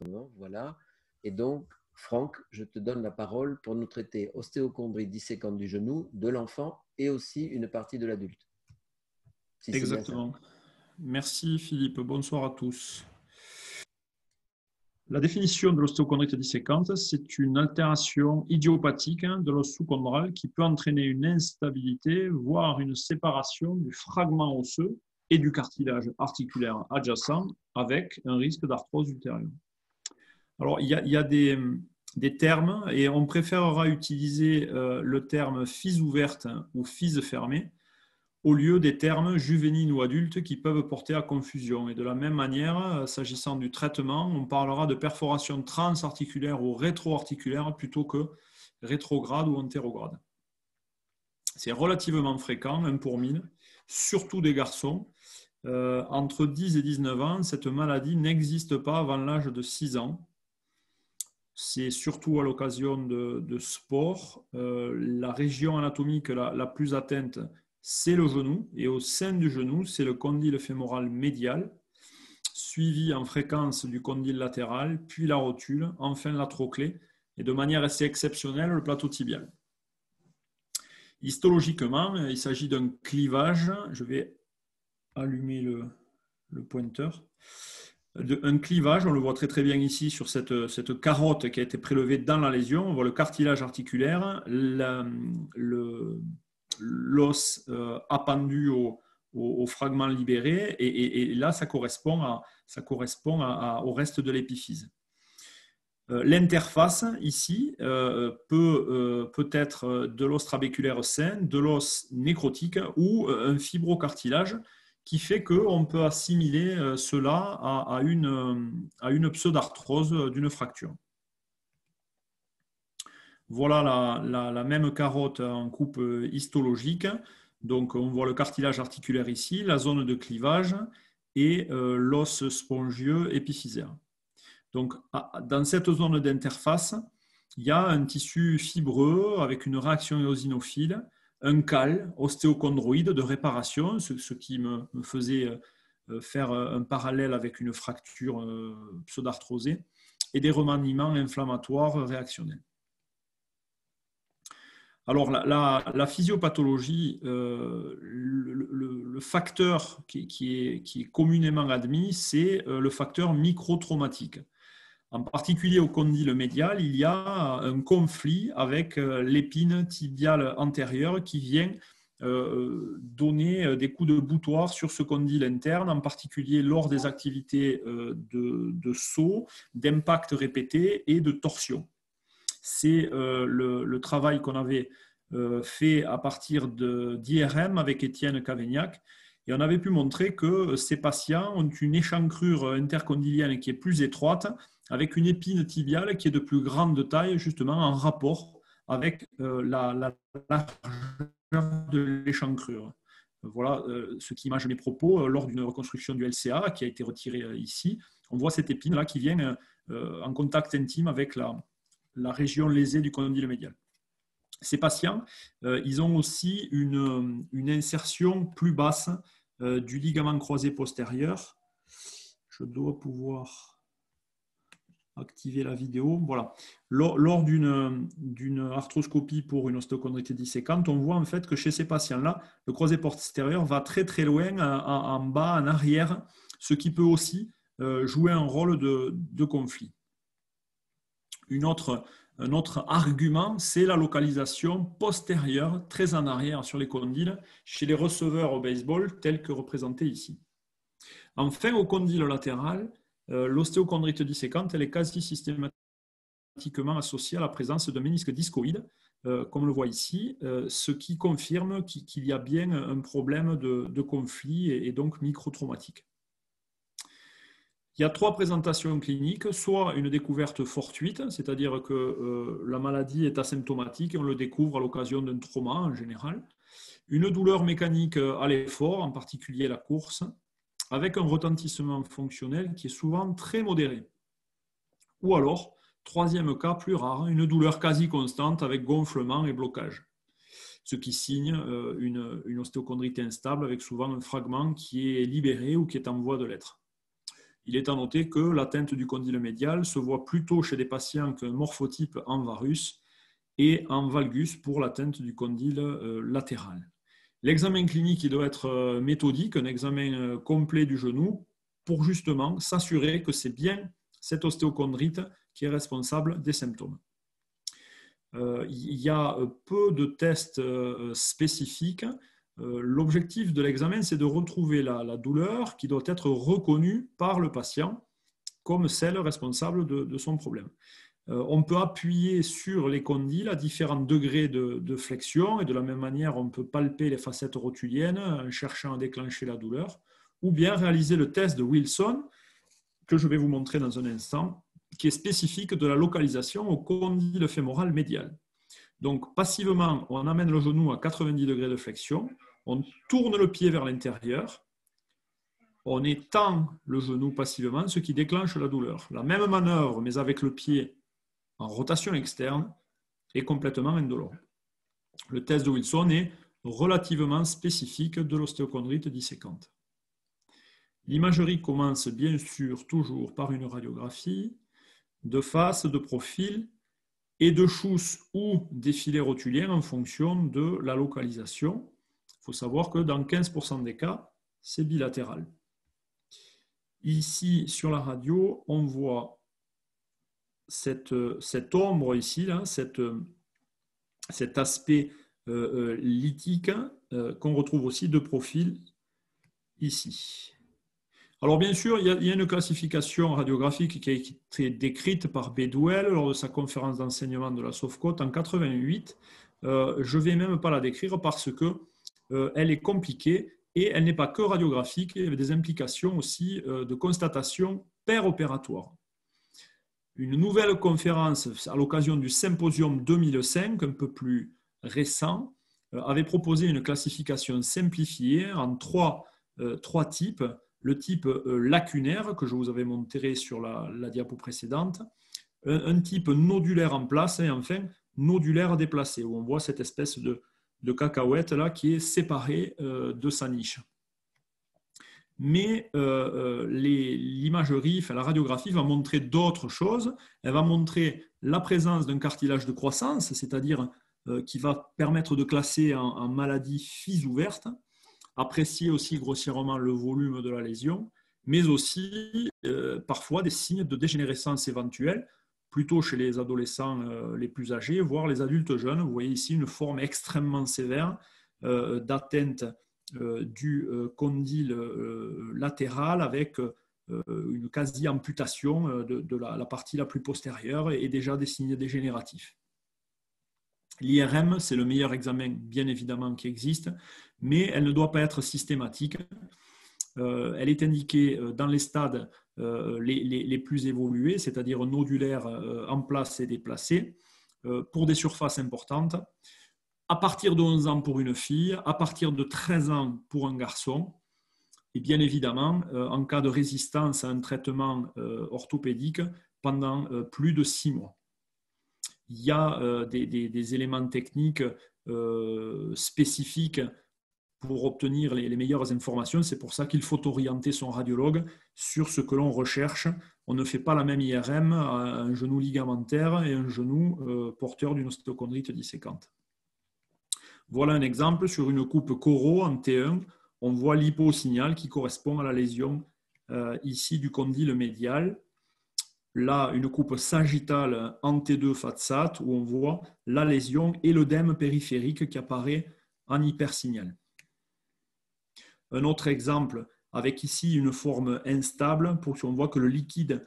l'enregistrement. Voilà. Et donc, Franck, je te donne la parole pour nous traiter ostéochondrie disséquante du genou, de l'enfant et aussi une partie de l'adulte. Si Exactement. Merci Philippe. Bonsoir à tous. La définition de l'ostéochondrite disséquante, c'est une altération idiopathique de l'os sous-chondral qui peut entraîner une instabilité, voire une séparation du fragment osseux et du cartilage articulaire adjacent avec un risque d'arthrose ultérieure. Alors, il y a des termes et on préférera utiliser le terme FIS ouverte ou FIS fermée au lieu des termes juvéniles ou adultes qui peuvent porter à confusion. Et de la même manière, s'agissant du traitement, on parlera de perforation transarticulaire ou rétroarticulaire plutôt que rétrograde ou antérograde. C'est relativement fréquent, 1 pour 1000, surtout des garçons. Entre 10 et 19 ans, cette maladie n'existe pas avant l'âge de 6 ans. C'est surtout à l'occasion de sport. La région anatomique la plus atteinte, c'est le genou, et au sein du genou, c'est le condyle fémoral médial, suivi en fréquence du condyle latéral, puis la rotule, enfin la trochlée, et de manière assez exceptionnelle, le plateau tibial. Histologiquement, il s'agit d'un clivage. Je vais allumer le pointeur. Un clivage, on le voit très très bien ici sur cette carotte qui a été prélevée dans la lésion. On voit le cartilage articulaire, l'os appendu au fragment libéré, et là ça correspond au reste de l'épiphyse. L'interface ici peut être de l'os trabéculaire sain, de l'os nécrotique ou un fibrocartilage qui fait qu'on peut assimiler cela à une pseudarthrose d'une fracture. Voilà la même carotte en coupe histologique. Donc, on voit le cartilage articulaire ici, la zone de clivage et l'os spongieux épiphysaire. Donc, dans cette zone d'interface, il y a un tissu fibreux avec une réaction éosinophile, un cal ostéochondroïde de réparation, ce qui me faisait faire un parallèle avec une fracture pseudarthrosée, et des remaniements inflammatoires réactionnels. Alors, la physiopathologie, le facteur qui est communément admis, c'est le facteur microtraumatique. En particulier au condyle médial, il y a un conflit avec l'épine tibiale antérieure qui vient donner des coups de boutoir sur ce condyle interne, en particulier lors des activités de saut, d'impact répété et de torsion. C'est le travail qu'on avait fait à partir d'IRM avec Étienne Cavaignac. Et on avait pu montrer que ces patients ont une échancrure intercondylienne qui est plus étroite, avec une épine tibiale qui est de plus grande taille, justement en rapport avec la largeur de l'échancrure. Voilà ce qui image mes propos lors d'une reconstruction du LCA qui a été retirée ici. On voit cette épine-là qui vient en contact intime avec la région lésée du condyle médial. Ces patients, ils ont aussi une insertion plus basse du ligament croisé postérieur. Je dois pouvoir activer la vidéo. Voilà. Lors d'une arthroscopie pour une ostéochondrite disséquante, on voit en fait que chez ces patients-là, le croisé postérieur va très très loin en bas, en arrière, ce qui peut aussi jouer un rôle de conflit. Un autre argument, c'est la localisation postérieure, très en arrière sur les condyles, chez les receveurs au baseball, tels que représentés ici. Enfin, au condyle latéral, l'ostéochondrite disséquante, elle est quasi systématiquement associée à la présence de ménisques discoïdes, comme on le voit ici, ce qui confirme qu'il y a bien un problème de conflit et donc microtraumatique. Il y a 3 présentations cliniques, soit une découverte fortuite, c'est-à-dire que la maladie est asymptomatique et on le découvre à l'occasion d'un trauma en général, une douleur mécanique à l'effort, en particulier la course, avec un retentissement fonctionnel qui est souvent très modéré. Ou alors, 3e cas plus rare, une douleur quasi constante avec gonflement et blocage, ce qui signe une ostéochondrite instable avec souvent un fragment qui est libéré ou qui est en voie de l'être. Il est à noter que l'atteinte du condyle médial se voit plutôt chez des patients qu'un morphotype en varus et en valgus pour l'atteinte du condyle latéral. L'examen clinique il doit être méthodique, un examen complet du genou pour justement s'assurer que c'est bien cette ostéochondrite qui est responsable des symptômes. Il y a peu de tests spécifiques. L'objectif de l'examen, c'est de retrouver la douleur qui doit être reconnue par le patient comme celle responsable de son problème. On peut appuyer sur les condyles à différents degrés de flexion et de la même manière, on peut palper les facettes rotuliennes en cherchant à déclencher la douleur ou bien réaliser le test de Wilson que je vais vous montrer dans un instant qui est spécifique de la localisation au condyle fémoral médial. Donc, passivement, on amène le genou à 90 degrés de flexion, on tourne le pied vers l'intérieur, on étend le genou passivement, ce qui déclenche la douleur. La même manœuvre, mais avec le pied en rotation externe, est complètement indolore. Le test de Wilson est relativement spécifique de l'ostéochondrite disséquante. L'imagerie commence bien sûr toujours par une radiographie de face, de profil et de Schuss ou défilé rotulien en fonction de la localisation. Il faut savoir que dans 15% des cas, c'est bilatéral. Ici, sur la radio, on voit cette ombre ici, là, cet aspect lithique qu'on retrouve aussi de profil ici. Alors bien sûr, il y a une classification radiographique qui a été décrite par Bedouel lors de sa conférence d'enseignement de la Sofcote en 88. Je ne vais même pas la décrire parce qu'elle est compliquée et elle n'est pas que radiographique, il y a des implications aussi de constatation péropératoire. Une nouvelle conférence à l'occasion du symposium 2005, un peu plus récent, avait proposé une classification simplifiée en trois types. Le type lacunaire, que je vous avais montré sur la diapo précédente, un type nodulaire en place et enfin nodulaire déplacé, où on voit cette espèce de cacahuète là qui est séparée de sa niche. Mais l'imagerie, la radiographie va montrer d'autres choses. Elle va montrer la présence d'un cartilage de croissance, c'est-à-dire qui va permettre de classer en maladie FIS ouverte, apprécier aussi grossièrement le volume de la lésion, mais aussi parfois des signes de dégénérescence éventuelle, plutôt chez les adolescents les plus âgés, voire les adultes jeunes. Vous voyez ici une forme extrêmement sévère d'atteinte du condyle latéral avec une quasi-amputation de la partie la plus postérieure et déjà des signes dégénératifs. L'IRM, c'est le meilleur examen, bien évidemment, qui existe, mais elle ne doit pas être systématique. Elle est indiquée dans les stades les plus évolués, c'est-à-dire nodulaires en place et déplacés, pour des surfaces importantes, à partir de 11 ans pour une fille, à partir de 13 ans pour un garçon, et bien évidemment, en cas de résistance à un traitement orthopédique pendant plus de 6 mois. Il y a des éléments techniques spécifiques pour obtenir les meilleures informations. C'est pour ça qu'il faut orienter son radiologue sur ce que l'on recherche. On ne fait pas la même IRM à un genou ligamentaire et un genou porteur d'une ostéochondrite disséquante. Voilà un exemple sur une coupe Coro en T1. On voit l'hyposignal qui correspond à la lésion ici du condyle médial. Là, une coupe sagittale en T2 FATSAT où on voit la lésion et l'œdème périphérique qui apparaît en hypersignal. Un autre exemple avec ici une forme instable pour qu'on voit que le liquide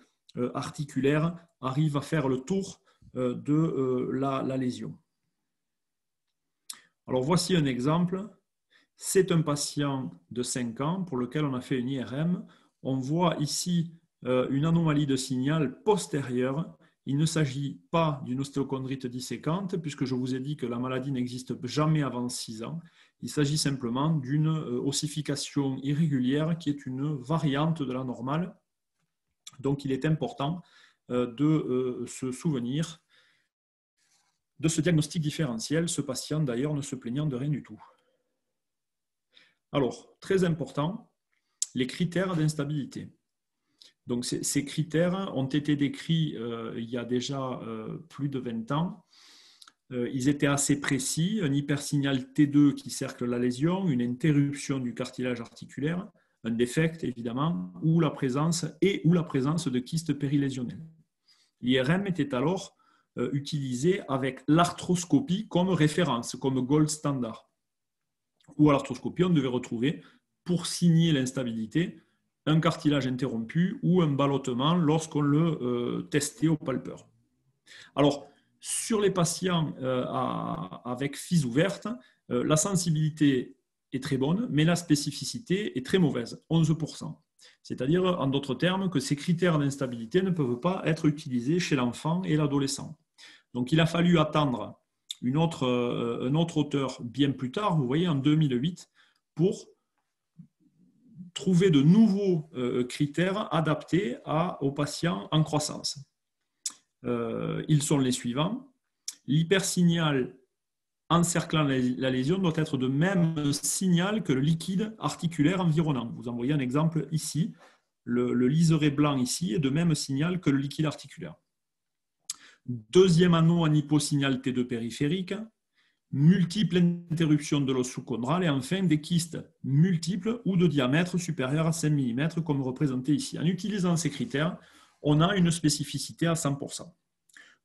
articulaire arrive à faire le tour de la lésion. Alors voici un exemple. C'est un patient de 5 ans pour lequel on a fait une IRM. On voit ici une anomalie de signal postérieure. Il ne s'agit pas d'une ostéochondrite disséquante, puisque je vous ai dit que la maladie n'existe jamais avant 6 ans. Il s'agit simplement d'une ossification irrégulière qui est une variante de la normale. Donc il est important de se souvenir de ce diagnostic différentiel, ce patient d'ailleurs ne se plaignant de rien du tout. Alors, très important, les critères d'instabilité. Donc, ces critères ont été décrits il y a déjà plus de 20 ans. Ils étaient assez précis. Un hypersignal T2 qui cercle la lésion, une interruption du cartilage articulaire, un défect évidemment, ou la présence de kystes périlésionnels. L'IRM était alors utilisé avec l'arthroscopie comme référence, comme gold standard. Ou à l'arthroscopie, on devait retrouver, pour signer l'instabilité, un cartilage interrompu ou un ballottement lorsqu'on le testait au palpeur. Alors, sur les patients avec FIS ouverte, la sensibilité est très bonne, mais la spécificité est très mauvaise, 11%. C'est-à-dire, en d'autres termes, que ces critères d'instabilité ne peuvent pas être utilisés chez l'enfant et l'adolescent. Donc, il a fallu attendre un autre auteur bien plus tard, vous voyez, en 2008, pour trouver de nouveaux critères adaptés aux patients en croissance. Ils sont les suivants. L'hypersignal encerclant la lésion doit être de même signal que le liquide articulaire environnant. Vous en voyez un exemple ici. Le liseré blanc ici est de même signal que le liquide articulaire. Deuxième anneau en hyposignal T2 périphérique, multiple interruption de l'os sous-chondral et enfin des kystes multiples ou de diamètre supérieur à 5 mm comme représenté ici. En utilisant ces critères, on a une spécificité à 100%.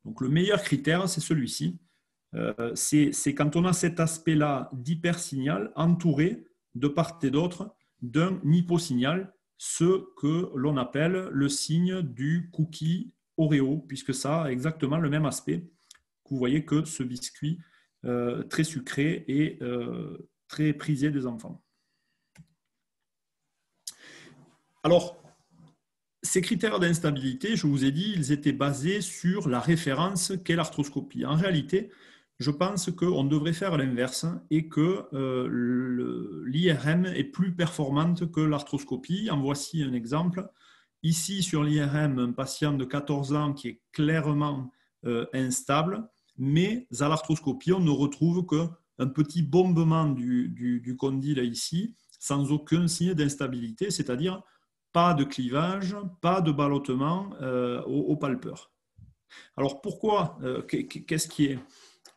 Donc le meilleur critère, c'est celui-ci. C'est quand on a cet aspect-là d'hypersignal entouré de part et d'autre d'un hyposignal, ce que l'on appelle le signe du cookie Oreo, puisque ça a exactement le même aspect que vous voyez que ce biscuit très sucré et très prisé des enfants. Alors, ces critères d'instabilité, je vous ai dit, ils étaient basés sur la référence qu'est l'arthroscopie. En réalité, je pense qu'on devrait faire l'inverse et que l'IRM est plus performante que l'arthroscopie. En voici un exemple. Ici, sur l'IRM, un patient de 14 ans qui est clairement instable, mais à l'arthroscopie, on ne retrouve qu'un petit bombement du condyle ici, sans aucun signe d'instabilité, c'est-à-dire pas de clivage, pas de ballottement au palpeur. Alors pourquoi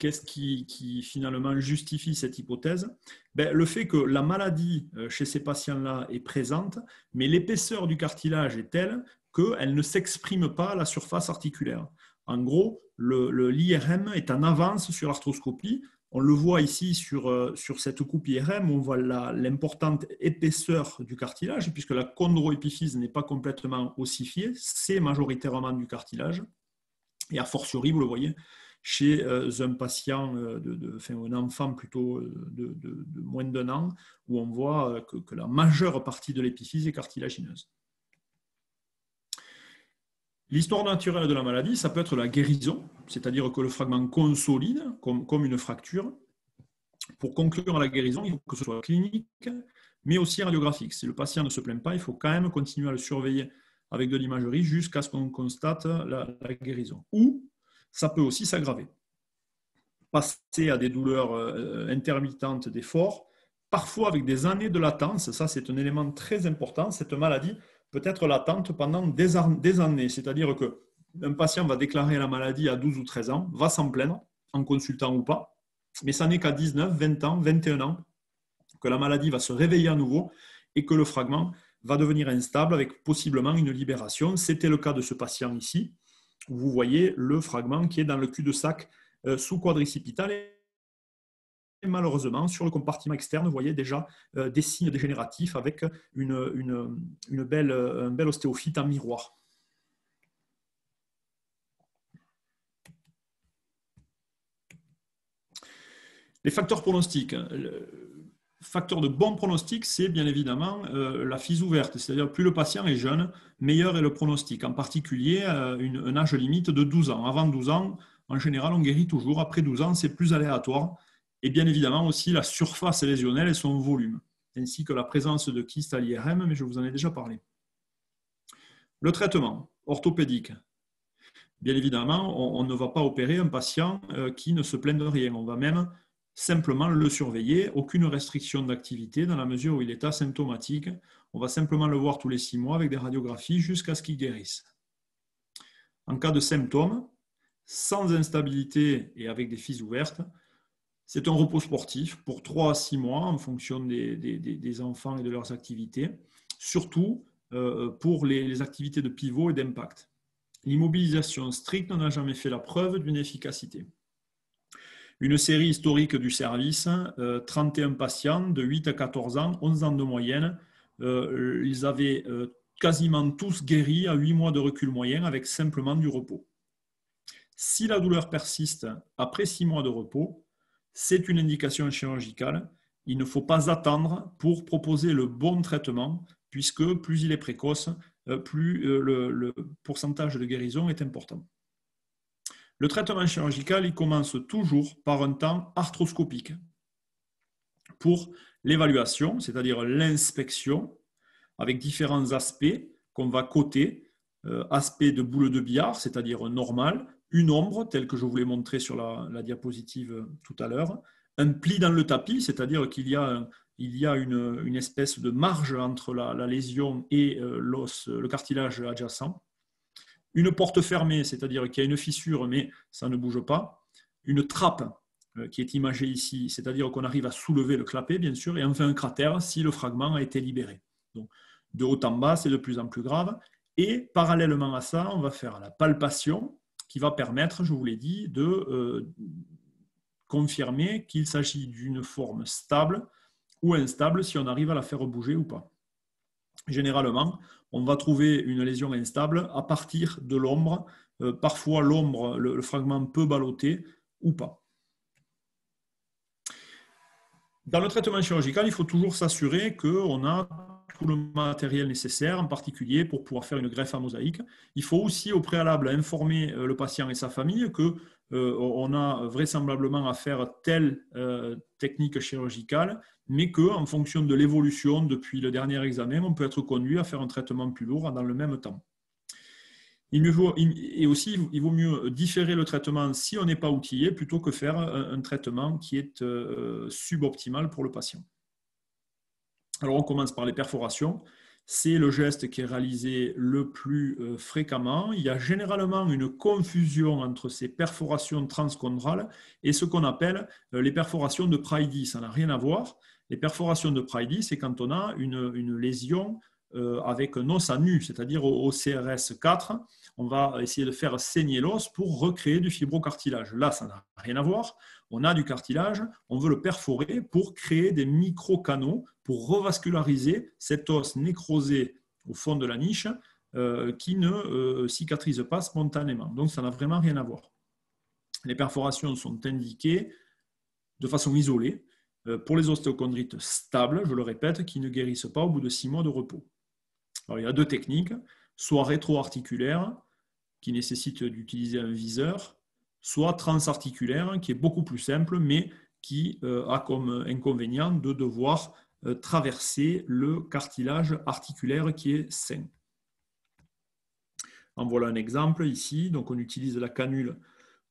Qu'est-ce qui finalement justifie cette hypothèse? Le fait que la maladie chez ces patients-là est présente, mais l'épaisseur du cartilage est telle qu'elle ne s'exprime pas à la surface articulaire. En gros, l'IRM est en avance sur l'arthroscopie. On le voit ici sur cette coupe IRM, où on voit l'importante épaisseur du cartilage, puisque la chondroépiphyse n'est pas complètement ossifiée, c'est majoritairement du cartilage. Et a fortiori, vous le voyez, chez un patient, un enfant plutôt de moins d'1 an, où on voit que la majeure partie de l'épiphyse est cartilagineuse. L'histoire naturelle de la maladie, ça peut être la guérison, c'est-à-dire que le fragment consolide comme une fracture. Pour conclure à la guérison, il faut que ce soit clinique, mais aussi radiographique. Si le patient ne se plaint pas, il faut quand même continuer à le surveiller avec de l'imagerie jusqu'à ce qu'on constate la guérison. Ou ça peut aussi s'aggraver. Passer à des douleurs intermittentes d'effort, parfois avec des années de latence, ça c'est un élément très important, cette maladie peut être latente pendant des années, c'est-à-dire qu'un patient va déclarer la maladie à 12 ou 13 ans, va s'en plaindre, en consultant ou pas, mais ça n'est qu'à 19, 20 ans, 21 ans que la maladie va se réveiller à nouveau et que le fragment va devenir instable avec possiblement une libération. C'était le cas de ce patient ici. Vous voyez le fragment qui est dans le cul-de-sac sous-quadricipital. Et malheureusement, sur le compartiment externe, vous voyez déjà des signes dégénératifs avec un bel ostéophyte en miroir. Les facteurs pronostiques. Facteur de bon pronostic, c'est bien évidemment la FIS ouverte, c'est-à-dire plus le patient est jeune, meilleur est le pronostic, en particulier un âge limite de 12 ans. Avant 12 ans, en général, on guérit toujours. Après 12 ans, c'est plus aléatoire. Et bien évidemment aussi la surface lésionnelle et son volume, ainsi que la présence de kystes à l'IRM, mais je vous en ai déjà parlé. Le traitement orthopédique. Bien évidemment, on ne va pas opérer un patient qui ne se plaint de rien. On va même simplement le surveiller, aucune restriction d'activité dans la mesure où il est asymptomatique. On va simplement le voir tous les 6 mois avec des radiographies jusqu'à ce qu'il guérisse. En cas de symptômes, sans instabilité et avec des physes ouvertes, c'est un repos sportif pour 3 à 6 mois en fonction des enfants et de leurs activités, surtout pour les activités de pivot et d'impact. L'immobilisation stricte n'a jamais fait la preuve d'une efficacité. Une série historique du service, 31 patients de 8 à 14 ans, 11 ans de moyenne. Ils avaient quasiment tous guéri à 8 mois de recul moyen avec simplement du repos. Si la douleur persiste après 6 mois de repos, c'est une indication chirurgicale. Il ne faut pas attendre pour proposer le bon traitement, puisque plus il est précoce, plus le pourcentage de guérison est important. Le traitement chirurgical, il commence toujours par un temps arthroscopique pour l'évaluation, c'est-à-dire l'inspection, avec différents aspects qu'on va coter. Aspect de boule de billard, c'est-à-dire normal, une ombre, telle que je vous l'ai montré sur la diapositive tout à l'heure, un pli dans le tapis, c'est-à-dire qu'il y a une espèce de marge entre la lésion et l'os, le cartilage adjacent, une porte fermée, c'est-à-dire qu'il y a une fissure mais ça ne bouge pas, une trappe qui est imagée ici, c'est-à-dire qu'on arrive à soulever le clapet bien sûr, et enfin un cratère si le fragment a été libéré. Donc, de haut en bas, c'est de plus en plus grave. Et parallèlement à ça, on va faire la palpation qui va permettre, je vous l'ai dit, de confirmer qu'il s'agit d'une forme stable ou instable si on arrive à la faire bouger ou pas. Généralement, on va trouver une lésion instable à partir de l'ombre. Parfois, l'ombre, le fragment peut balloter ou pas. Dans le traitement chirurgical, il faut toujours s'assurer qu'on a tout le matériel nécessaire, en particulier pour pouvoir faire une greffe à mosaïque. Il faut aussi au préalable informer le patient et sa famille qu'on a vraisemblablement à faire telle technique chirurgicale, mais qu'en fonction de l'évolution depuis le dernier examen, on peut être conduit à faire un traitement plus lourd dans le même temps. Il vaut mieux différer le traitement si on n'est pas outillé plutôt que faire un traitement qui est suboptimal pour le patient. Alors on commence par les perforations. C'est le geste qui est réalisé le plus fréquemment. Il y a généralement une confusion entre ces perforations transchondrales et ce qu'on appelle les perforations de Pridey. Ça n'a rien à voir. Les perforations de Pridey, c'est quand on a une lésion avec un os à nu, c'est-à-dire au CRS 4, on va essayer de faire saigner l'os pour recréer du fibrocartilage. Là, ça n'a rien à voir. On a du cartilage, on veut le perforer pour créer des micro-canaux pour revasculariser cet os nécrosé au fond de la niche qui ne cicatrise pas spontanément. Donc, ça n'a vraiment rien à voir. Les perforations sont indiquées de façon isolée pour les ostéochondrites stables, je le répète, qui ne guérissent pas au bout de 6 mois de repos. Alors, il y a 2 techniques, soit rétroarticulaire, qui nécessite d'utiliser un viseur, soit transarticulaire, qui est beaucoup plus simple, mais qui a comme inconvénient de devoir traverser le cartilage articulaire qui est sain. En voilà un exemple ici. Donc, on utilise la canule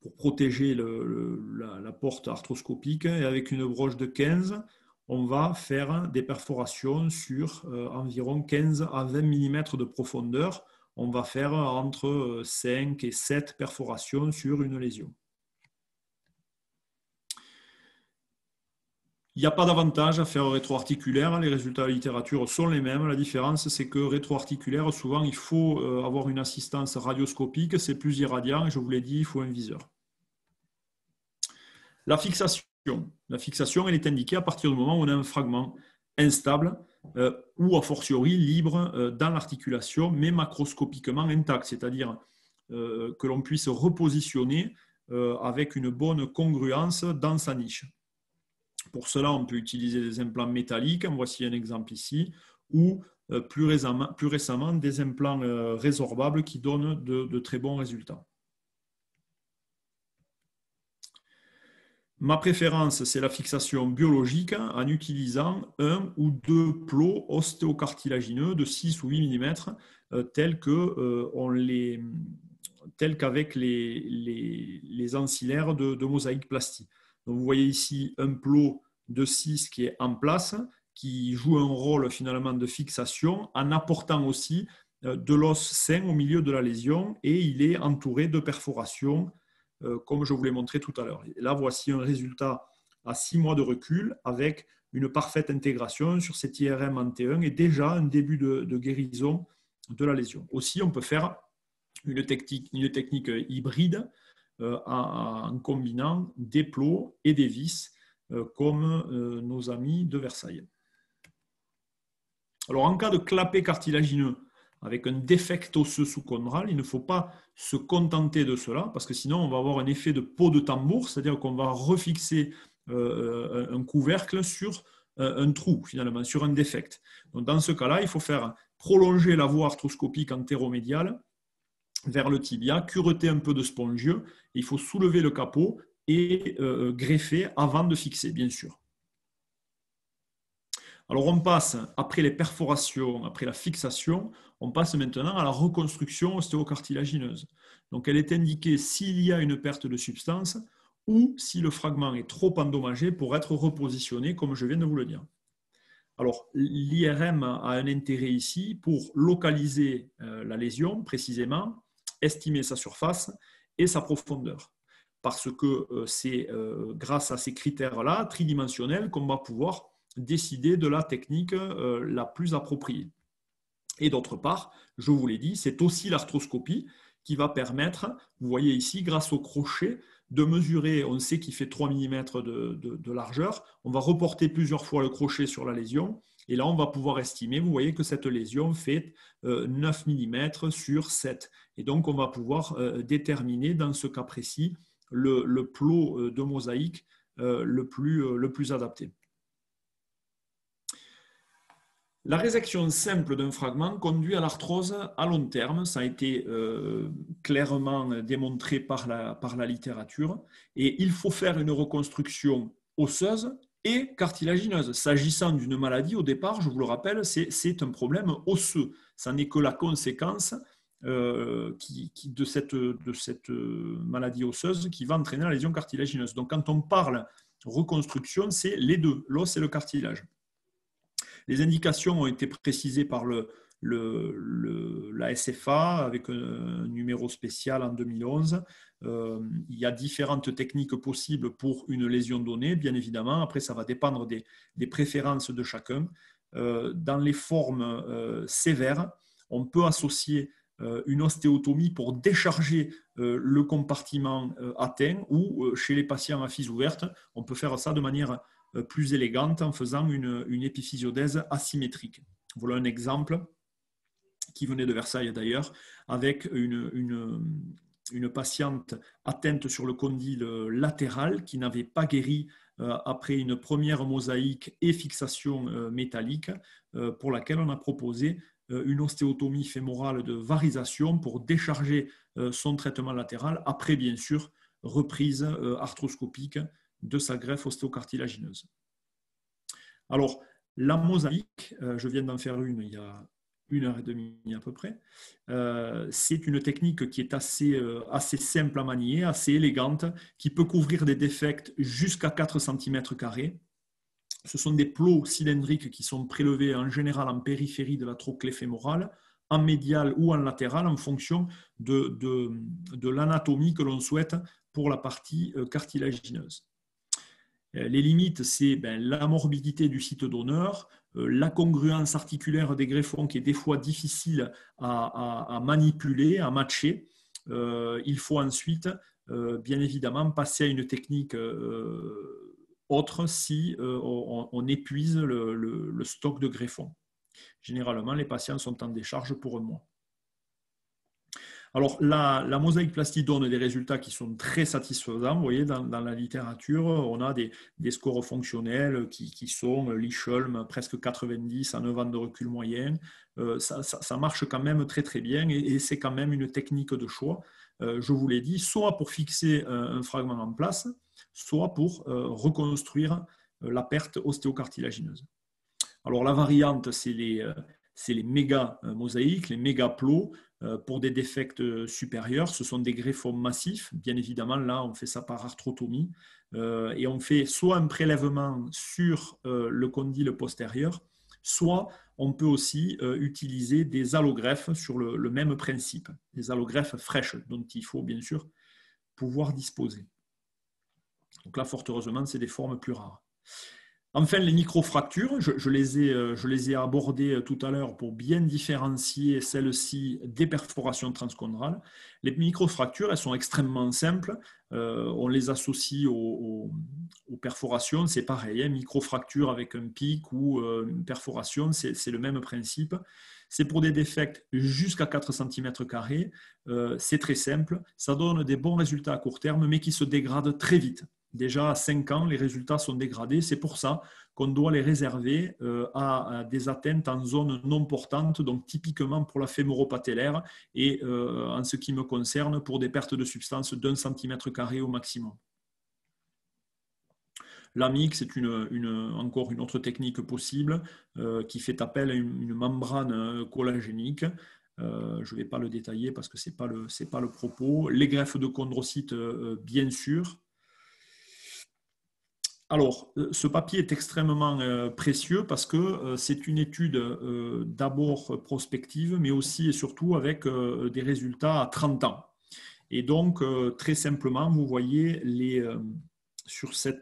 pour protéger la porte arthroscopique et avec une broche de 15, on va faire des perforations sur environ 15 à 20 mm de profondeur. On va faire entre 5 et 7 perforations sur une lésion. Il n'y a pas d'avantage à faire rétroarticulaire, les résultats de la littérature sont les mêmes. La différence, c'est que rétroarticulaire, souvent, il faut avoir une assistance radioscopique, c'est plus irradiant, et je vous l'ai dit, il faut un viseur. La fixation, elle est indiquée à partir du moment où on a un fragment instable ou a fortiori libre dans l'articulation, mais macroscopiquement intact, c'est-à-dire que l'on puisse repositionner avec une bonne congruence dans sa niche. Pour cela, on peut utiliser des implants métalliques, en voici un exemple ici, ou plus récemment des implants résorbables qui donnent de très bons résultats. Ma préférence, c'est la fixation biologique en utilisant 1 ou 2 plots ostéocartilagineux de 6 ou 8 mm tels qu'avec les ancillaires de mosaïque plastie. Donc, vous voyez ici un plot de 6 qui est en place, qui joue un rôle finalement de fixation en apportant aussi de l'os sain au milieu de la lésion et il est entouré de perforations comme je vous l'ai montré tout à l'heure. Là, voici un résultat à 6 mois de recul avec une parfaite intégration sur cet IRM en T1 et déjà un début de guérison de la lésion. Aussi, on peut faire une technique hybride en combinant des plots et des vis comme nos amis de Versailles. Alors, en cas de clapet cartilagineux avec un défect osseux sous-chondral, il ne faut pas se contenter de cela parce que sinon, on va avoir un effet de peau de tambour, c'est-à-dire qu'on va refixer un couvercle sur un trou, finalement, sur un défect. Donc, dans ce cas-là, il faut faire prolonger la voie arthroscopique antéromédiale vers le tibia, cureter un peu de spongieux, et il faut soulever le capot et greffer avant de fixer, bien sûr. Alors, on passe, après les perforations, après la fixation, on passe maintenant à la reconstruction ostéocartilagineuse. Donc, elle est indiquée s'il y a une perte de substance ou si le fragment est trop endommagé pour être repositionné, comme je viens de vous le dire. Alors, l'IRM a un intérêt ici pour localiser la lésion précisément, estimer sa surface et sa profondeur. Parce que c'est grâce à ces critères-là, tridimensionnels, qu'on va pouvoir décider de la technique la plus appropriée. Et d'autre part, je vous l'ai dit, c'est aussi l'arthroscopie qui va permettre, vous voyez ici, grâce au crochet, de mesurer, on sait qu'il fait 3 mm de largeur, on va reporter plusieurs fois le crochet sur la lésion, et là on va pouvoir estimer, vous voyez que cette lésion fait 9 mm sur 7. Et donc on va pouvoir déterminer dans ce cas précis le plot de mosaïque le plus adapté. La résection simple d'un fragment conduit à l'arthrose à long terme. Ça a été clairement démontré par la littérature. Et il faut faire une reconstruction osseuse et cartilagineuse. S'agissant d'une maladie, au départ, je vous le rappelle, c'est un problème osseux. Ça n'est que la conséquence de cette maladie osseuse qui va entraîner la lésion cartilagineuse. Donc, quand on parle reconstruction, c'est les deux, l'os et le cartilage. Les indications ont été précisées par la SFA avec un numéro spécial en 2011. Il y a différentes techniques possibles pour une lésion donnée, bien évidemment. Après, ça va dépendre des préférences de chacun. Dans les formes sévères, on peut associer une ostéotomie pour décharger le compartiment atteint ou chez les patients à fisse ouverte, on peut faire ça de manière plus élégante en faisant une épiphysiodèse asymétrique. Voilà un exemple qui venait de Versailles d'ailleurs, avec une patiente atteinte sur le condyle latéral qui n'avait pas guéri après une première mosaïque et fixation métallique pour laquelle on a proposé une ostéotomie fémorale de varisation pour décharger son traitement latéral après bien sûr reprise arthroscopique de sa greffe ostéocartilagineuse. Alors, la mosaïque, je viens d'en faire une il y a 1h30 à peu près, c'est une technique qui est assez simple à manier, assez élégante, qui peut couvrir des défects jusqu'à 4 cm². Ce sont des plots cylindriques qui sont prélevés en général en périphérie de la trochlée fémorale, en médial ou en latéral, en fonction de l'anatomie que l'on souhaite pour la partie cartilagineuse. Les limites, c'est la morbidité du site donneur, la congruence articulaire des greffons qui est des fois difficile à manipuler, à matcher. Il faut ensuite, bien évidemment, passer à une technique autre si on épuise le stock de greffons. Généralement, les patients sont en décharge pour un mois. Alors, la mosaïque plastique donne des résultats qui sont très satisfaisants. Vous voyez, dans la littérature, on a des scores fonctionnels qui sont l'Ischelm, presque 90 à 9 ans de recul moyen. Ça marche quand même très très bien et c'est quand même une technique de choix. Je vous l'ai dit, soit pour fixer un fragment en place, soit pour reconstruire la perte ostéocartilagineuse. Alors, la variante, c'est les méga mosaïques, les méga plots. Pour des défects supérieurs, ce sont des greffons massifs. Bien évidemment, là, on fait ça par arthrotomie. Et on fait soit un prélèvement sur le condyle postérieur, soit on peut aussi utiliser des allogreffes sur le même principe, des allogreffes fraîches dont il faut bien sûr pouvoir disposer. Donc là, fort heureusement, c'est des formes plus rares. Enfin, les microfractures, je les ai abordées tout à l'heure pour bien différencier celles-ci des perforations transchondrales. Les microfractures, elles sont extrêmement simples. On les associe aux perforations, c'est pareil. Microfracture avec un pic ou une perforation, c'est le même principe. C'est pour des défects jusqu'à 4 cm². C'est très simple. Ça donne des bons résultats à court terme, mais qui se dégradent très vite. Déjà à 5 ans, les résultats sont dégradés. C'est pour ça qu'on doit les réserver à des atteintes en zone non portante, donc typiquement pour la fémoro-patellaire et en ce qui me concerne, pour des pertes de substance d'1 cm² au maximum. L'AMIC, c'est encore une autre technique possible qui fait appel à une membrane collagénique. Je ne vais pas le détailler parce que ce n'est pas le propos. Les greffes de chondrocytes, bien sûr. Alors, ce papier est extrêmement précieux parce que c'est une étude d'abord prospective, mais aussi et surtout avec des résultats à 30 ans. Et donc, très simplement, vous voyez sur ces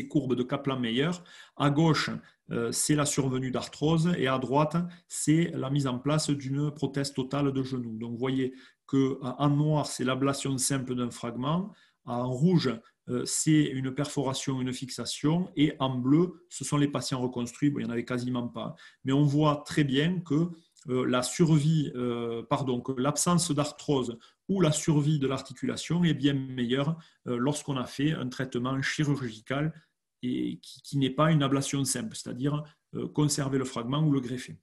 courbes de Kaplan-Meier, à gauche, c'est la survenue d'arthrose et à droite, c'est la mise en place d'une prothèse totale de genou. Donc, vous voyez qu'en noir, c'est l'ablation simple d'un fragment. En rouge, c'est une perforation, une fixation. Et en bleu, ce sont les patients reconstruits. Bon, il n'y en avait quasiment pas. Mais on voit très bien que l'absence d'arthrose ou la survie de l'articulation est bien meilleure lorsqu'on a fait un traitement chirurgical et qui n'est pas une ablation simple, c'est-à-dire conserver le fragment ou le greffer.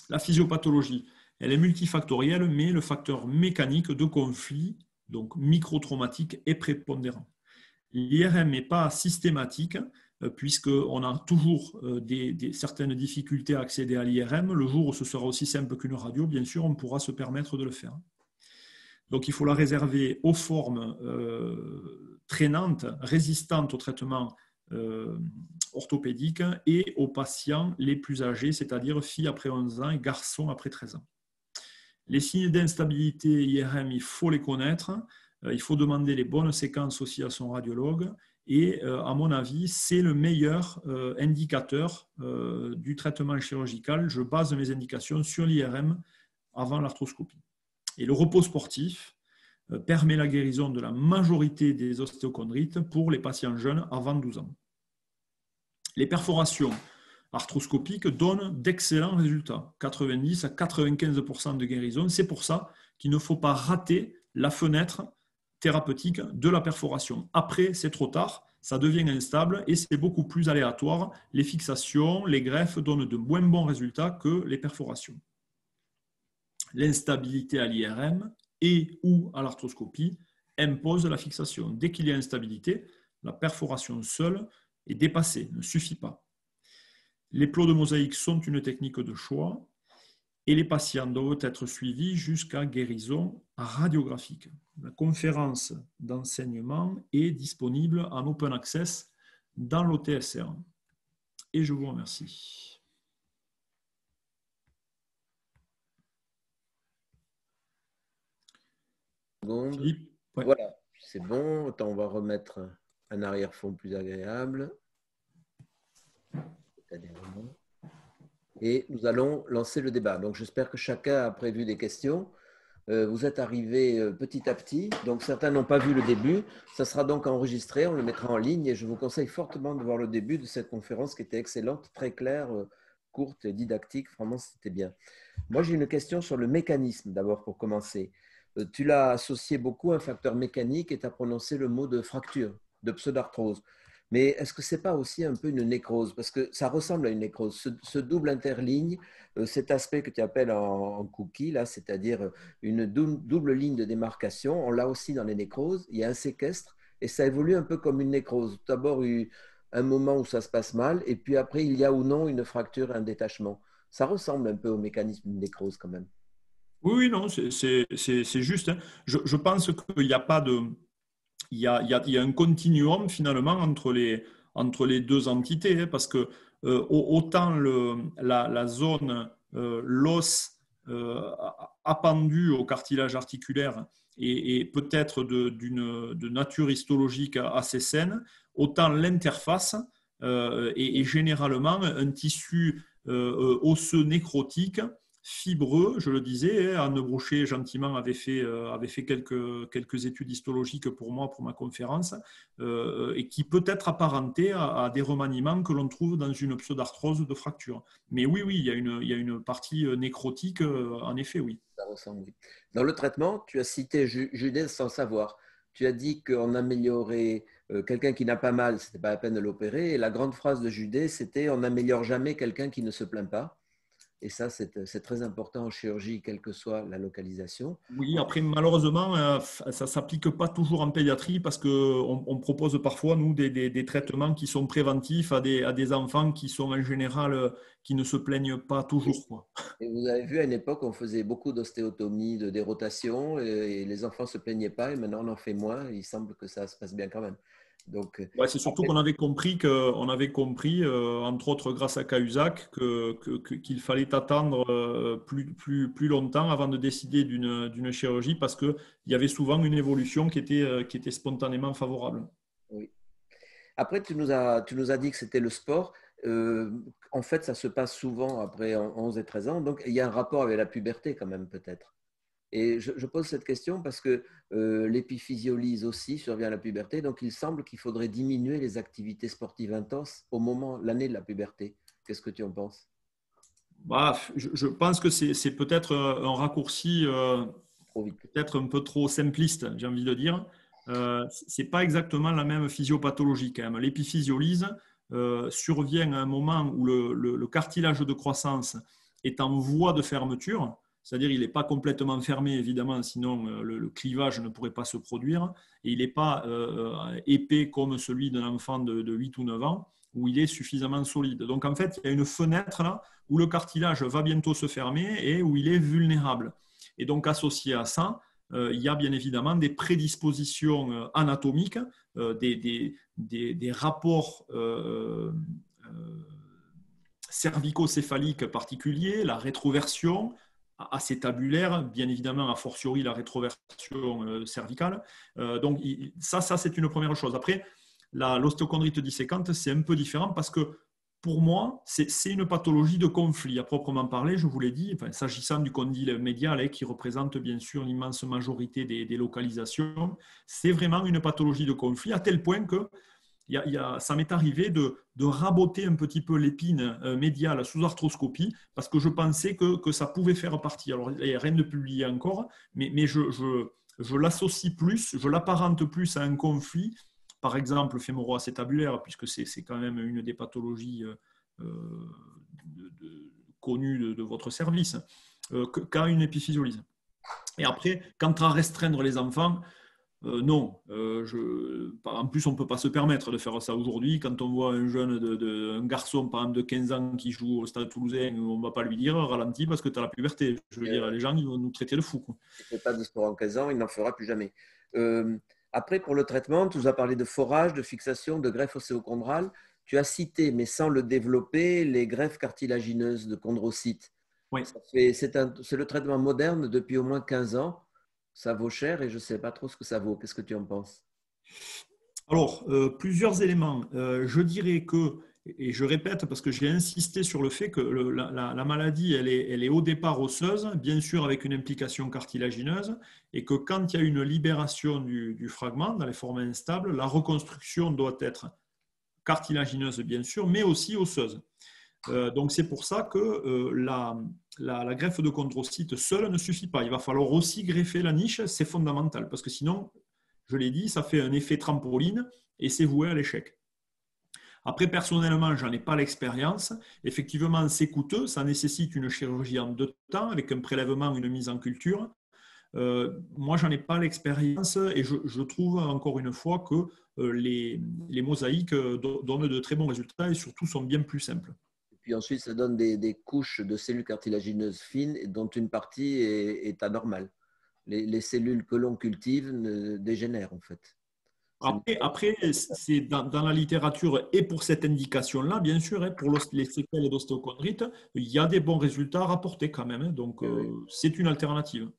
La physiopathologie, elle est multifactorielle, mais le facteur mécanique de conflit, donc microtraumatique, est prépondérant. L'IRM n'est pas systématique, puisqu'on a toujours certaines difficultés à accéder à l'IRM. Le jour où ce sera aussi simple qu'une radio, bien sûr, on pourra se permettre de le faire. Donc, il faut la réserver aux formes traînantes, résistantes au traitement orthopédique et aux patients les plus âgés, c'est-à-dire filles après 11 ans et garçons après 13 ans. Les signes d'instabilité IRM, il faut les connaître. Il faut demander les bonnes séquences aussi à son radiologue. Et à mon avis, c'est le meilleur indicateur du traitement chirurgical. Je base mes indications sur l'IRM avant l'arthroscopie. Et le repos sportif permet la guérison de la majorité des ostéochondrites pour les patients jeunes avant 12 ans. Les perforations arthroscopiques donnent d'excellents résultats, 90 à 95% de guérison. C'est pour ça qu'il ne faut pas rater la fenêtre thérapeutique de la perforation. Après, c'est trop tard, ça devient instable et c'est beaucoup plus aléatoire. Les fixations, les greffes donnent de moins bons résultats que les perforations. L'instabilité à l'IRM et ou à l'arthroscopie impose la fixation. Dès qu'il y a instabilité, la perforation seule est dépassée, ne suffit pas. Les plots de mosaïque sont une technique de choix et les patients doivent être suivis jusqu'à guérison radiographique. La conférence d'enseignement est disponible en open access dans l'OTSR. Et je vous remercie. Philippe, ouais. Voilà, c'est bon. Attends, on va remettre un arrière-fond plus agréable. Et nous allons lancer le débat. Donc, j'espère que chacun a prévu des questions. Vous êtes arrivés petit à petit, donc certains n'ont pas vu le début. Ça sera donc enregistré, on le mettra en ligne et je vous conseille fortement de voir le début de cette conférence qui était excellente, très claire, courte et didactique. Vraiment, c'était bien. Moi, j'ai une question sur le mécanisme d'abord pour commencer. Tu l'as associé beaucoup à un facteur mécanique et tu as prononcé le mot de fracture, de pseudarthrose. Mais est-ce que ce n'est pas aussi un peu une nécrose? Parce que ça ressemble à une nécrose. Ce double interligne, cet aspect que tu appelles en cookie, là, c'est-à-dire une double ligne de démarcation, on l'a aussi dans les nécroses. Il y a un séquestre et ça évolue un peu comme une nécrose. D'abord, un moment où ça se passe mal et puis après, il y a ou non une fracture, un détachement. Ça ressemble un peu au mécanisme de nécrose quand même. Oui, oui, non, c'est juste, hein. Je pense qu'il n'y a pas de, il y a un continuum finalement entre les deux entités, hein, parce que autant la zone, l'os appendu au cartilage articulaire et peut-être de nature histologique assez saine, autant l'interface est généralement un tissu osseux nécrotique fibreux, je le disais. Anne Brochet, gentiment, avait fait quelques études histologiques pour moi, pour ma conférence, et qui peut être apparenté à des remaniements que l'on trouve dans une pseudarthrose de fracture. Mais oui, oui, il y a une partie nécrotique, en effet, oui. Ça ressemble, oui. Dans le traitement, tu as cité Judée sans savoir. Tu as dit qu'on améliorait quelqu'un qui n'a pas mal, ce n'était pas la peine de l'opérer. Et la grande phrase de Judée, c'était on n'améliore jamais quelqu'un qui ne se plaint pas. Et ça, c'est très important en chirurgie, quelle que soit la localisation. Oui, après, malheureusement, ça ne s'applique pas toujours en pédiatrie parce qu'on propose parfois, nous, des traitements qui sont préventifs à des enfants qui sont en général, qui ne se plaignent pas toujours, quoi. Et vous avez vu, à une époque, on faisait beaucoup d'ostéotomie, de dérotation, et les enfants ne se plaignaient pas, et maintenant on en fait moins. Il semble que ça se passe bien quand même. Donc, Ouais, c'est surtout après, qu'on avait compris, entre autres grâce à Cahuzac, qu'il fallait attendre plus longtemps avant de décider d'une chirurgie parce qu'il y avait souvent une évolution qui était spontanément favorable. oui. Après, tu nous as dit que c'était le sport. Euh, En fait, ça se passe souvent après 11 et 13 ans. Donc, il y a un rapport avec la puberté quand même, peut-être. Et je pose cette question parce que l'épiphysiolyse aussi survient à la puberté. Donc, il semble qu'il faudrait diminuer les activités sportives intenses au moment, l'année de la puberté. Qu'est-ce que tu en penses? Bah, je pense que c'est peut-être un raccourci Trop vite. peut-être un peu trop simpliste, j'ai envie de dire. C'est pas exactement la même physiopathologie quand même. L'épiphysiolyse survient à un moment où le cartilage de croissance est en voie de fermeture, c'est-à-dire il n'est pas complètement fermé évidemment, sinon le clivage ne pourrait pas se produire, et il n'est pas épais comme celui d'un enfant de 8 ou 9 ans, où il est suffisamment solide. Donc en fait, il y a une fenêtre là où le cartilage va bientôt se fermer et où il est vulnérable. Et donc associé à ça, il y a bien évidemment des prédispositions anatomiques, des rapports cervico-céphaliques particuliers, la rétroversion acétabulaire, bien évidemment, a fortiori la rétroversion cervicale. Donc ça c'est une première chose. Après, l'ostéochondrite disséquante, c'est un peu différent parce que pour moi, c'est une pathologie de conflit à proprement parler, je vous l'ai dit, enfin, s'agissant du condyle médial qui représente bien sûr l'immense majorité des localisations, c'est vraiment une pathologie de conflit à tel point que ça m'est arrivé de raboter un petit peu l'épine médiale sous arthroscopie parce que je pensais que ça pouvait faire partie. Alors, il n'y a rien de publié encore, mais je l'associe plus, je l'apparente plus à un conflit, par exemple fémoro-acétabulaire, puisque c'est quand même une des pathologies connues de votre service, qu'à une épiphysiolyse. Et après, quant à restreindre les enfants, non. En plus, on ne peut pas se permettre de faire ça aujourd'hui. Quand on voit un jeune, un garçon par exemple de 15 ans qui joue au Stade Toulousain, on ne va pas lui dire ralentis parce que tu as la puberté. Je veux dire, les gens ils vont nous traiter de fou, quoi. Il ne fait pas de sport en 15 ans, il n'en fera plus jamais. Après, pour le traitement, tu nous as parlé de forage, de fixation, de greffe osséochondrale. Tu as cité, mais sans le développer, les greffes cartilagineuses de chondrocytes. Oui. C'est le traitement moderne depuis au moins 15 ans. Ça vaut cher et je ne sais pas trop ce que ça vaut. Qu'est-ce que tu en penses? Alors, plusieurs éléments. Je dirais que, et je répète parce que j'ai insisté sur le fait que la maladie, elle est au départ osseuse, bien sûr avec une implication cartilagineuse, et que quand il y a une libération du fragment dans les formes instables, la reconstruction doit être cartilagineuse, bien sûr, mais aussi osseuse. Donc, c'est pour ça que la greffe de chondrocytes seule ne suffit pas. Il va falloir aussi greffer la niche, c'est fondamental, parce que sinon, je l'ai dit, ça fait un effet trampoline et c'est voué à l'échec. Après, personnellement, je n'en ai pas l'expérience. Effectivement, c'est coûteux, ça nécessite une chirurgie en 2 temps, avec un prélèvement, une mise en culture. Moi, j'en ai pas l'expérience et je trouve encore une fois que les mosaïques donnent de très bons résultats et surtout sont bien plus simples. puis ensuite, ça donne des couches de cellules cartilagineuses fines dont une partie est anormale. Les cellules que l'on cultive dégénèrent en fait. Après c'est dans la littérature et pour cette indication-là, bien sûr, hein, pour les séquelles d'ostéochondrite, il y a des bons résultats rapportés quand même. Hein, donc, Oui. c'est une alternative.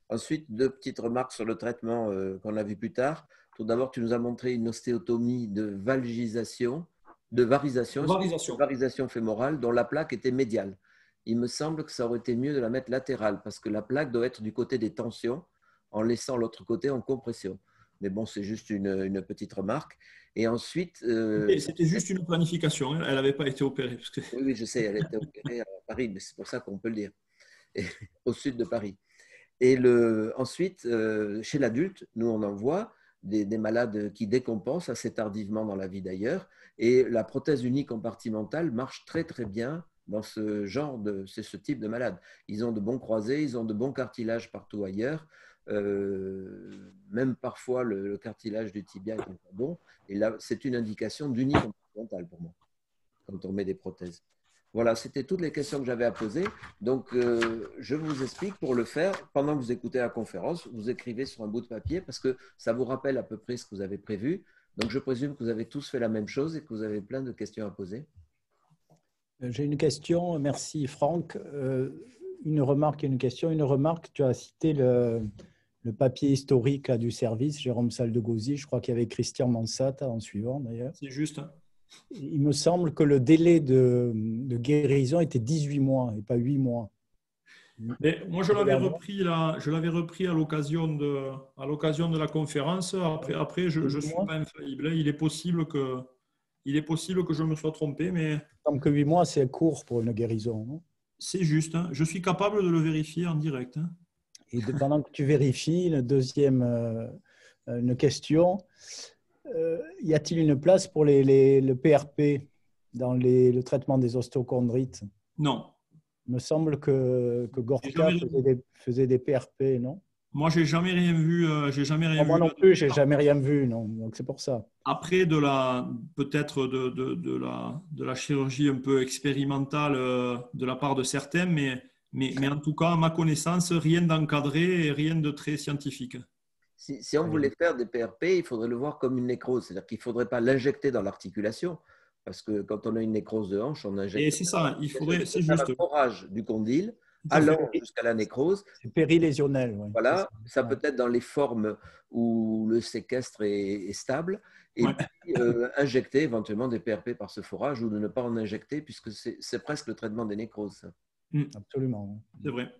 Ensuite, deux petites remarques sur le traitement qu'on a vu plus tard. Tout d'abord, tu nous as montré une ostéotomie de valgisation, de Varisation. varisation fémorale dont la plaque était médiale. Il me semble que ça aurait été mieux de la mettre latérale parce que la plaque doit être du côté des tensions en laissant l'autre côté en compression. Mais bon, c'est juste une petite remarque. Et ensuite, C'était juste une planification. Hein, elle n'avait pas été opérée. Parce que... oui, oui, je sais, elle était opérée à Paris, mais c'est pour ça qu'on peut le dire, et, au sud de Paris. Et ensuite, chez l'adulte, nous, on en voit des malades qui décompensent assez tardivement dans la vie d'ailleurs. Et la prothèse unique compartimentale marche très, très bien dans c'est ce type de malade. Ils ont de bons croisés, ils ont de bons cartilages partout ailleurs. Même parfois, le cartilage du tibia est pas bon. Et là, c'est une indication d'unique compartimentale pour moi, quand on met des prothèses. Voilà, c'était toutes les questions que j'avais à poser. Donc, je vous explique pour le faire. Pendant que vous écoutez la conférence, vous écrivez sur un bout de papier parce que ça vous rappelle à peu près ce que vous avez prévu. Donc, je présume que vous avez tous fait la même chose et que vous avez plein de questions à poser. J'ai une question. Merci, Franck. Une remarque et une question. Une remarque, tu as cité le papier historique du service, Jérôme Saldegauzy. Je crois qu'il y avait Christian Mansata en suivant, d'ailleurs. C'est juste. Hein. Il me semble que le délai de guérison était 18 mois et pas 8 mois. Mais moi, je l'avais repris à l'occasion de la conférence. Après je ne suis pas infaillible. Il est possible que je me sois trompé, mais… Il me semble que 8 mois, c'est court pour une guérison. C'est juste. Hein. Je suis capable de le vérifier en direct. Hein. Et pendant que tu vérifies, une question. Y a-t-il une place pour le PRP dans le traitement des ostéochondrites? Non. Il me semble que Gorka faisait des PRP, non? Moi, j'ai jamais rien vu. Moi non plus, j'ai jamais rien vu, non. Donc c'est pour ça. Après, peut-être de la chirurgie un peu expérimentale de la part de certains, mais en tout cas, à ma connaissance, rien d'encadré et rien de très scientifique. Si on voulait faire des PRP, il faudrait le voir comme une nécrose. C'est-à-dire qu'il ne faudrait pas l'injecter dans l'articulation. Parce que quand on a une nécrose de hanche, on injecte. Et c'est ça, c'est juste. Un forage du condyle allant jusqu'à la nécrose. C'est périlésionnel. Oui. Voilà, ça peut être dans les formes où le séquestre est stable. Et puis injecter éventuellement des PRP par ce forage ou de ne pas en injecter puisque c'est presque le traitement des nécroses. Absolument. C'est vrai.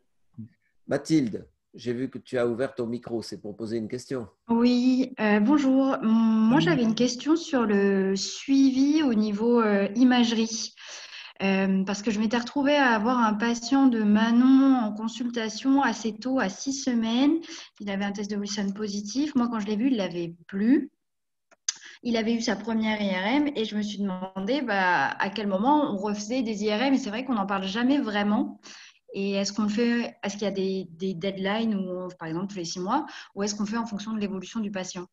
Mathilde, j'ai vu que tu as ouvert ton micro, c'est pour poser une question. Oui, bonjour. Moi, j'avais une question sur le suivi au niveau imagerie. Parce que je m'étais retrouvée à avoir un patient de Manon en consultation assez tôt, à 6 semaines. Il avait un test de Wilson positif. Moi, quand je l'ai vu, il ne l'avait plus. Il avait eu sa première IRM et je me suis demandé à quel moment on refaisait des IRM. Et c'est vrai qu'on n'en parle jamais vraiment. Et est-ce qu'il y a des deadlines, par exemple tous les 6 mois, ou est-ce qu'on fait en fonction de l'évolution du patient?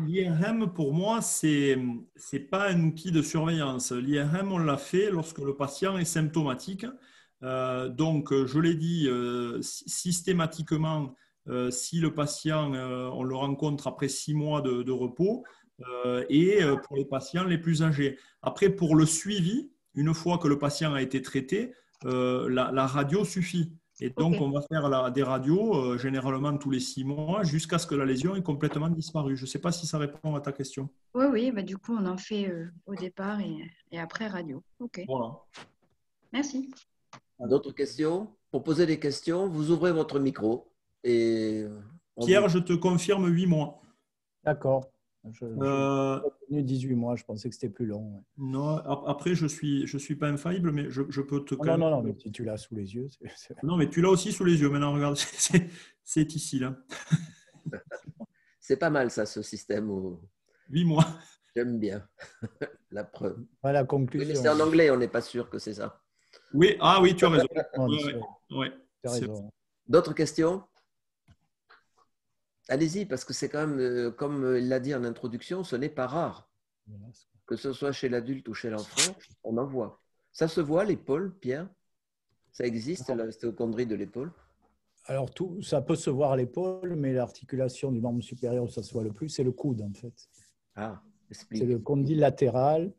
L'IRM, pour moi, c'est pas un outil de surveillance. L'IRM, on l'a fait lorsque le patient est symptomatique. Donc, je l'ai dit, systématiquement, si le patient, on le rencontre après 6 mois de repos, et pour les patients les plus âgés. Après, pour le suivi, une fois que le patient a été traité, la radio suffit. Et donc, on va faire des radios, généralement tous les 6 mois, jusqu'à ce que la lésion ait complètement disparu. Je ne sais pas si ça répond à ta question. Oui, du coup, on en fait au départ et après radio. OK. Voilà. Merci. D'autres questions? Pour poser des questions, vous ouvrez votre micro. Pierre, je te confirme 8 mois. D'accord. Je 18 mois, je pensais que c'était plus long. Ouais. Non, après, je suis pas infaillible, mais je peux te… Non, mais si tu l'as sous les yeux. Non, mais tu l'as aussi sous les yeux. Maintenant, regarde, c'est ici, là. C'est pas mal, ça, ce système. 8 mois. J'aime bien. La preuve. Voilà, la conclusion. Oui, mais c'est en anglais, on n'est pas sûr que c'est ça. Oui, tu as raison. Ouais. Tu as raison. D'autres questions? Allez-y, parce que c'est quand même, comme il l'a dit en introduction, ce n'est pas rare. que ce soit chez l'adulte ou chez l'enfant, on en voit. Ça se voit, l'épaule, Pierre? Ça existe, l'ostéochondrie de l'épaule? Alors, ça peut se voir à l'épaule, mais l'articulation du membre supérieur où ça se voit le plus, c'est le coude, en fait. Ah, explique. C'est le condyle latéral.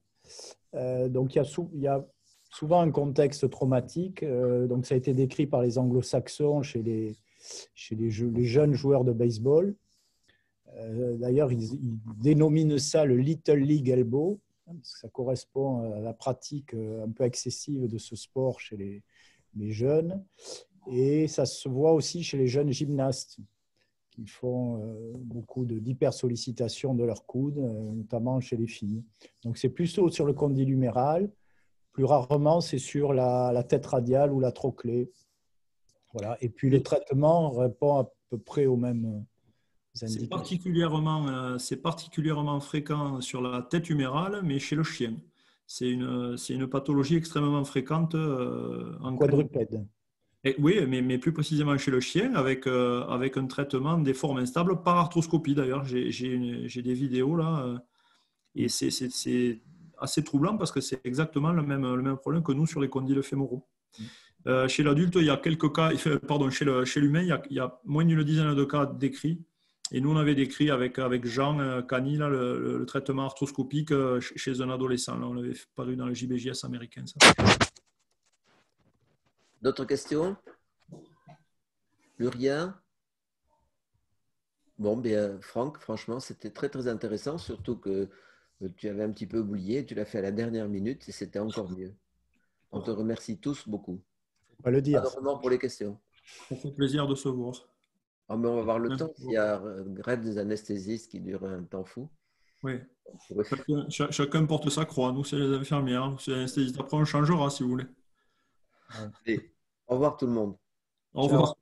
Donc, il y a souvent un contexte traumatique. Donc, ça a été décrit par les anglo-saxons chez les jeunes joueurs de baseball. D'ailleurs, ils dénominent ça le Little League Elbow, parce que ça correspond à la pratique un peu excessive de ce sport chez les jeunes. Et ça se voit aussi chez les jeunes gymnastes qui font beaucoup d'hypersollicitation de leur coude, notamment chez les filles. Donc, c'est plutôt sur le condyle huméral. Plus rarement, c'est sur la tête radiale ou la trochlée. Voilà. Et puis, le traitement répond à peu près aux mêmes indications. C'est particulièrement fréquent sur la tête humérale, mais chez le chien. C'est une pathologie extrêmement fréquente en quadrupède. Oui, mais plus précisément chez le chien, avec un traitement des formes instables par arthroscopie. D'ailleurs, j'ai des vidéos là, et c'est assez troublant parce que c'est exactement le même problème que nous sur les condyles fémoraux. Chez l'adulte, il y a quelques cas, pardon, chez l'humain, il y a moins d'une dizaine de cas décrits. Et nous, on avait décrit avec Jean Cani là, le traitement arthroscopique chez un adolescent. Là, on l'avait paru dans le JBJS américain. Ça. D'autres questions? Plus rien? Bon, bien, Franck, franchement, c'était très, très intéressant, surtout que tu avais un petit peu oublié, tu l'as fait à la dernière minute et c'était encore mieux. On te remercie tous beaucoup. Faut pas le dire. Pas pour les questions. Ça fait plaisir de se voir. Oh, mais on va voir le temps. Il y a grève des anesthésistes qui dure un temps fou. Oui. Chacun porte sa croix. Nous, c'est les infirmières. C'est les anesthésistes. Après, on changera si vous voulez. Allez, au revoir tout le monde. Au revoir.